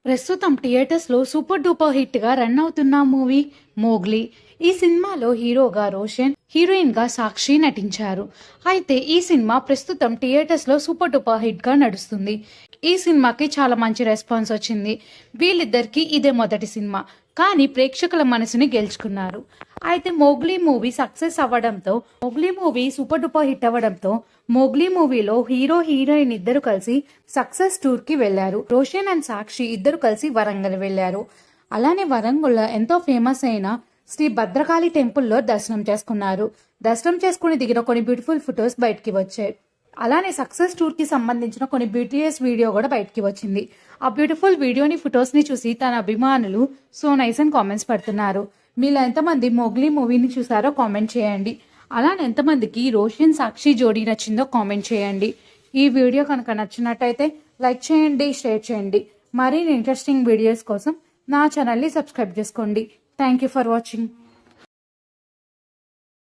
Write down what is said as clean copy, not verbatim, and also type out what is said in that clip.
ప్రస్తుతం థియేటర్స్ లో super duper hit గా రన్ అవుతున్న మూవీ మోగ్లీ. ఈ సినిమాలో హీరోగా రోషన్, హీరోయిన్ గా సాక్షి నటించారు. అయితే ఈ సినిమా ప్రస్తుతం థియేటర్స్ లో సూపర్ డూపర్ హిట్ గా నడుస్తుంది. ఈ సినిమాకి చాలా మంచి రెస్పాన్స్ వచ్చింది. వీళ్ళిద్దరికి ఇదే మొదటి సినిమా, కానీ ప్రేక్షకుల మనసుని గెలుచుకున్నారు. అయితే మోగ్లీ మూవీ సక్సెస్ అవ్వడంతో, Mowgli movie super duper hit అవ్వడంతో మోగ్లీ మూవీలో హీరో హీరోయిన్ ఇద్దరు కలిసి సక్సెస్ టూర్ కి వెళ్లారు. రోషన్ అండ్ సాక్షి ఇద్దరు కలిసి వరంగల్ వెళ్లారు. అలానే వరంగల్ ఎంతో ఫేమస్ అయిన శ్రీ భద్రకాళి టెంపుల్లో దర్శనం చేసుకున్నారు. దర్శనం చేసుకుని దిగిన కొన్ని బ్యూటిఫుల్ ఫొటోస్ బయటికి వచ్చాయి. అలానే సక్సెస్ టూర్ కి సంబంధించిన కొన్ని బ్యూటియస్ వీడియో కూడా బయటికి వచ్చింది. ఆ బ్యూటిఫుల్ వీడియోని ఫొటోస్ ని చూసి తన అభిమానులు సో నైస్ అని కామెంట్స్ పెడుతున్నారు. మీలో ఎంతమంది మోగ్లీ మూవీని చూసారో కామెంట్ చేయండి. అలానే ఎంతమందికి రోషన్ సాక్షి జోడీ నచ్చిందో కామెంట్ చేయండి. ఈ వీడియో కనుక నచ్చినట్టయితే లైక్ చేయండి, షేర్ చేయండి. మరిన్ని ఇంట్రెస్టింగ్ వీడియోస్ కోసం నా ఛానల్ని సబ్స్క్రైబ్ చేసుకోండి. Thank you for watching.